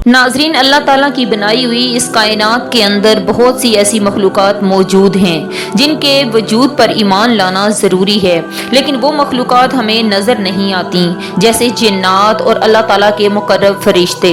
नाजरीन, अल्लाह ताला की बनाई हुई इस कायनात के अंदर बहुत सी ऐसी मखलूक़ात मौजूद हैं जिनके वजूद पर ईमान लाना ज़रूरी है, लेकिन वो मखलूक़ात हमें नज़र नहीं आती, जैसे जिन्नात और अल्लाह ताला के मुकर्रब फरिश्ते।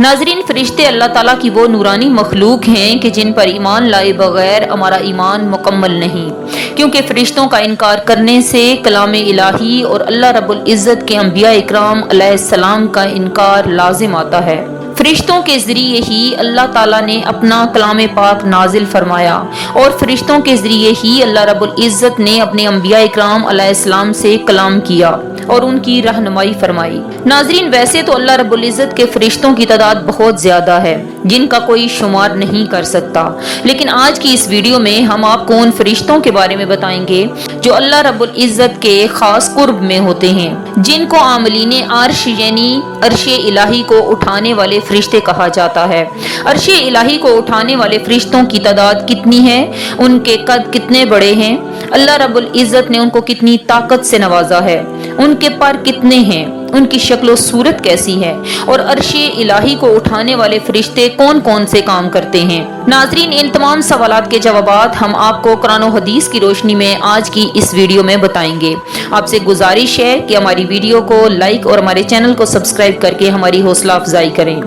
नाजरीन, फरिश्ते अल्लाह ताला की वो नूरानी मखलूक हैं कि जिन पर ईमान लाए बगैर हमारा ईमान मुकम्मल नहीं, क्योंकि फरिश्तों का इनकार करने से कलाम इलाही और अल्लाह रब्बुल इज़्ज़त के अंबिया इकराम अलैहिस्सलाम का इनकार लाजिम आता है। फरिश्तों के ज़रिए ही अल्लाह ताला ने अपना कलाम पाक नाजिल फरमाया और फरिश्तों के ज़रिए ही अल्लाह रब्बुल इज़्ज़त ने अपने अंबिया इकराम अलैहिस्सलाम से कलाम किया और उनकी रहनुमाई फरमाई। नाजरीन, वैसे तो अल्लाह रब्बुल इज़्ज़त के फरिश्तों की तादाद बहुत ज़्यादा है जिनका कोई शुमार नहीं कर सकता, लेकिन आज की इस वीडियो में हम आपको उन फरिश्तों के बारे में बताएंगे जो अल्लाह रब्बुल इज़्ज़त के खास कुर्ब में होते हैं, जिनको आमलीन अर्श यानी अर्शे इलाही को उठाने वाले फरिश्ते कहा जाता है। अर्शे इलाही को उठाने वाले फरिश्तों की तादाद कितनी है, उनके कद कितने बड़े हैं, अल्लाह रब्बुल इज़्ज़त ने उनको कितनी ताकत से नवाजा है, उनके पर कितने हैं, उनकी शक्ल सूरत कैसी है और अर्शे इलाही को उठाने वाले फरिश्ते कौन कौन से काम करते हैं। नाजरीन, इन तमाम सवालात के जवाबात हम आपको कुरान और हदीस की रोशनी में आज की इस वीडियो में बताएंगे। आपसे गुजारिश है कि हमारी वीडियो को लाइक और हमारे चैनल को सब्सक्राइब करके हमारी हौसला अफजाई करें।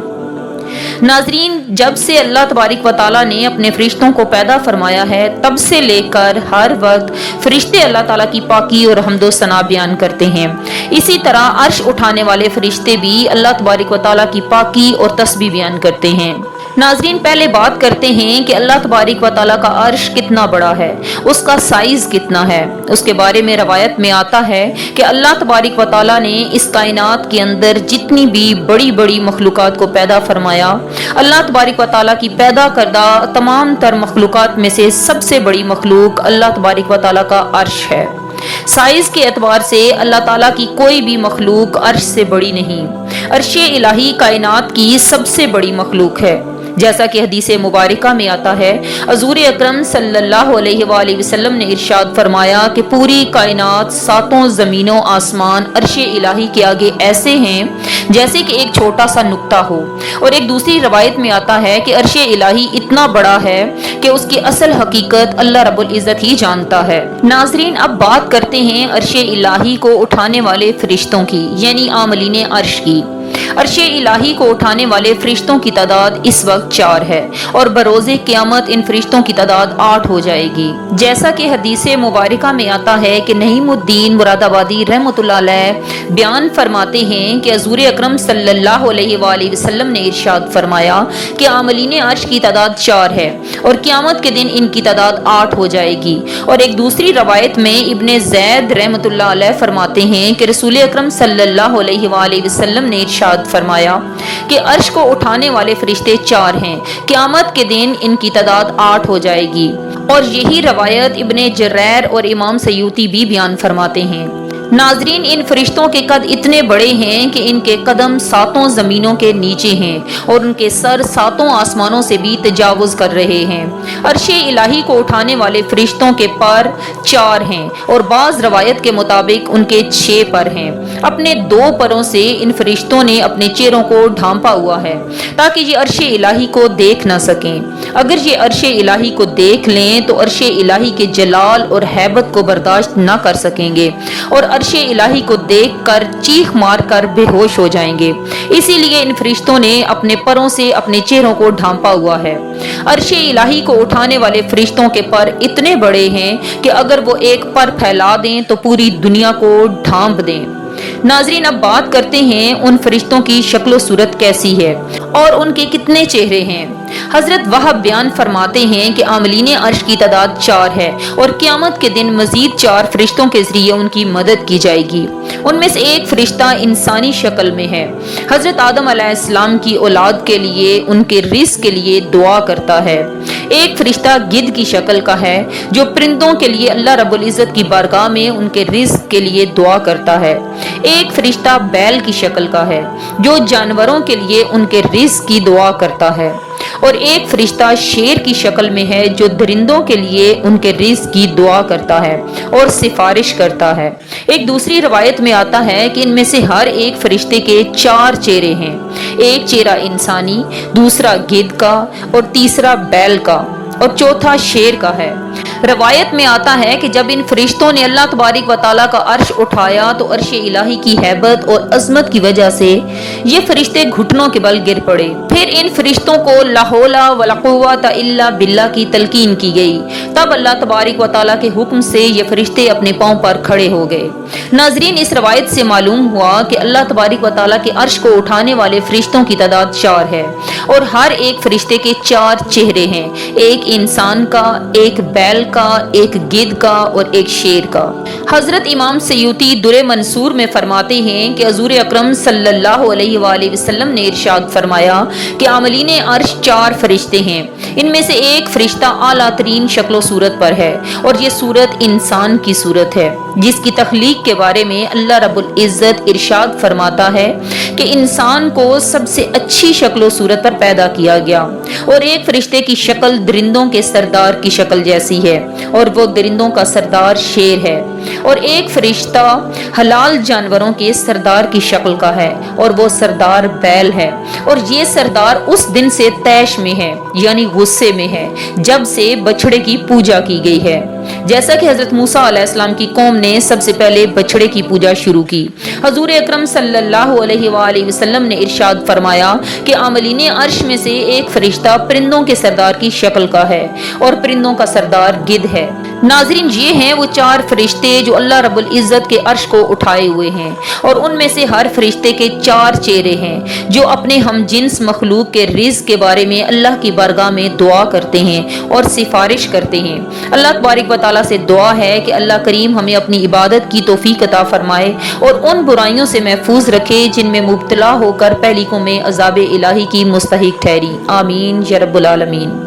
नाजरीन, जब से अल्लाह तबारिक व ताला ने अपने फरिश्तों को पैदा फरमाया है, तब से लेकर हर वक्त फरिश्ते अल्लाह ताला की पाकी और हम्दो सना बयान करते हैं। इसी तरह अर्श उठाने वाले फरिश्ते भी अल्लाह तबारिक व ताला की पाकी और तस्बीह बयान करते हैं। नाजरीन, पहले बात करते हैं कि अल्लाह तबारिक व ताला का अर्श कितना बड़ा है, उसका साइज कितना है। उसके बारे में रवायत में आता है कि अल्लाह तबारिक व ताला ने इस कायनात के अंदर जितनी भी बड़ी बड़ी मखलूक़ात को पैदा फरमाया, अल्लाह तबारिक व ताला की पैदा करदा तमाम तर मखलूक़ात में से सबसे बड़ी मखलूक अल्लाह तबारिक व ताला का अर्श है। साइज के एतबार से अल्लाह ताला की कोई भी मखलूक अर्श से बड़ी नहीं। अर्शे इलाही कायनात की सबसे बड़ी मखलूक है। जैसा कि हदीस मुबारका में आता है, हज़ूर अकरम सल्लल्लाहु अलैहि वसल्लम ने इरशाद फरमाया कि पूरी कायनात सातों ज़मीनों आसमान अर्शे इलाही के आगे ऐसे हैं जैसे कि एक छोटा सा नुक्ता हो। और एक दूसरी रवायत में आता है कि अर्शे इलाही इतना बड़ा है कि उसकी असल हकीकत अल्लाह रब्बुल इज़्ज़त ही जानता है। नाजरीन, अब बात करते हैं अर्शे इलाही को उठाने वाले फरिश्तों की, यानी आमलीन अर्श की। अर्शे इलाही को उठाने वाले फरिश्तों की तादाद इस वक्त 4 है और बरोज़े क़यामत इन फरिश्तों की तादाद 8 हो जाएगी। जैसा कि हदीस मुबारका में आता है कि नईमुद्दीन मुरादाबादी रहमतुल्लाह अलैह बयान फरमाते हैं कि हज़ूर अकरम सल्लल्लाहु अलैहि वसल्लम ने इरशाद फरमाया कि आमलीन अर्श की तादाद 4 है और क़यामत के दिन इनकी तादाद 8 हो जाएगी। और एक दूसरी रवायत में इब्ने ज़ैद रहमतुल्लाह अलैह फरमाते हैं कि रसूल अकरम सल्लल्लाहु अलैहि वसल्लम ने इरशाद फरमाया कि अर्श को उठाने वाले फरिश्ते 4 हैं, क़यामत के दिन इनकी तादाद 8 हो जाएगी। और यही रवायत इब्ने जरैर और इमाम सयूती भी बयान फरमाते हैं। नाजरीन, इन फरिश्तों के कद इतने बड़े हैं कि इनके कदम सातों ज़मीनों के नीचे हैं और उनके सर सातों आसमानों से भी तजावुज़ कर रहे हैं। अर्शे इलाही को उठाने वाले फरिश्तों के पर 4 हैं और बाज़ रवायत के मुताबिक उनके 6 पर हैं। अपने 2 परों से इन फरिश्तों ने अपने चेहरों को ढांपा हुआ है ताकि ये अर्शे इलाही को देख न सकें। अगर ये अर्शे इलाही को देख लें तो अर्शे इलाही के जलाल और हैबत को बर्दाश्त न कर सकेंगे और अर्शे इलाही को देखकर चीख मारकर बेहोश हो जाएंगे। इसीलिए इन फरिश्तों ने अपने परों से अपने चेहरों को ढांपा हुआ है। अर्शे इलाही को उठाने वाले फरिश्तों के पर इतने बड़े हैं कि अगर वो एक पर फैला दें तो पूरी दुनिया को ढांप दें। नाजरीन, अब बात करते हैं उन फरिश्तों की शक्ल सूरत कैसी है और उनके कितने चेहरे हैं। हजरत वहाब बयान फरमाते हैं कि आमलीन अर्श की तादाद 4 है और क़यामत के दिन मजीद 4 फरिश्तों के जरिए उनकी मदद की जाएगी। उनमें से एक फरिश्ता इंसानी शक्ल में है। हजरत आदम अलैहिस्सलाम की औलाद के लिए उनके रिज़्क़ के लिए दुआ करता है। एक फरिश्ता गिद्ध की शक्ल का है जो परिंदों के लिए अल्लाह रब्बुल इज़्ज़त की बारगाह में उनके रिज़्क़ के लिए दुआ करता है। एक फरिश्ता बैल की शक्ल का है जो जानवरों के लिए उनके रिज़्क़ की दुआ करता है اور ایک فرشتہ شیر کی شکل میں ہے جو درندوں کے لیے ان کے رزق کی دعا کرتا ہے اور سفارش کرتا ہے۔ ایک دوسری روایت میں آتا ہے کہ ان میں سے ہر ایک فرشتے کے 4 چہرے ہیں، ایک چہرہ انسانی، دوسرا گدھ کا اور تیسرا بیل کا اور چوتھا شیر کا ہے۔ روایت میں آتا ہے کہ جب ان فرشتوں نے اللہ تبارک و تعالیٰ کا عرش اٹھایا تو عرش الہی کی ہیبت اور عظمت کی وجہ سے یہ فرشتے گھٹنوں کے بل گر پڑے۔ پھر ان فرشتوں کو لا حول ولا قوت الا باللہ کی تلقین کی گئی، تب اللہ تبارک و تعالیٰ کے حکم سے یہ فرشتے اپنے پاؤں پر کھڑے ہو گئے۔ ناظرین، اس روایت سے معلوم ہوا کہ اللہ تبارک و تعالیٰ کے عرش کو اٹھانے والے فرشتوں کی تعداد 4 ہے اور ہر ایک فرشتے کے 4 چہرے ہیں، ایک انسان کا، ایک بیل کا، ایک گدھ کا اور ایک شیر کا۔ حضرت امام سیوطی در منصور میں فرماتے ہیں کہ حضور اکرم صلی اللہ علیہ وآلہ وسلم نے ارشاد فرمایا کہ عاملین عرش 4 فرشتے ہیں، ان میں سے ایک فرشتہ اعلیٰ ترین شکل و صورت پر ہے اور یہ صورت انسان کی صورت ہے، جس کی تخلیق کے بارے میں اللہ رب العزت ارشاد فرماتا ہے کہ انسان کو سب سے اچھی شکل و صورت پر پیدا کیا گیا، اور ایک فرشتے کی شکل درندوں کے سردار کی شکل جیسی ہے اور وہ درندوں کا سردار شیر ہے، اور ایک فرشتہ حلال جانوروں کے سردار کی شکل کا ہے اور وہ سردار بیل ہے، اور یہ سردار اس دن سے طیش میں ہے یعنی غصے میں ہے جب سے بچڑے کی پوجا کی گئی ہے، جیسا کہ حضرت موسیٰ علیہ السلام کی قوم نے سب سے پہلے بچڑے کی پوجا شروع کی۔ حضور اکرم صلی اللہ علیہ وآلہ وسلم نے ارشاد فرمایا کہ عاملین عرش میں سے ایک فرشتہ پرندوں کے سردار کی شکل کا ہے اور پرندوں کا سردار گدھ ہے۔ ناظرین، یہ ہیں وہ 4 فرشتے جو اللہ رب العزت کے عرش کو اٹھائے ہوئے ہیں، اور ان میں سے ہر فرشتے کے 4 چہرے ہیں جو اپنے ہم جنس مخلوق کے رزق کے بارے میں اللہ کی بارگاہ میں دعا کرتے ہیں اور سفارش کرتے ہیں۔ اللہ تبارک و تعالیٰ سے دعا ہے کہ اللہ کریم ہمیں اپنی عبادت کی توفیق عطا فرمائے اور ان برائیوں سے محفوظ رکھے جن میں مبتلا ہو کر پہلی قومیں عذاب الہی کی مستحق ٹھہری۔ آمین یا رب العالمین۔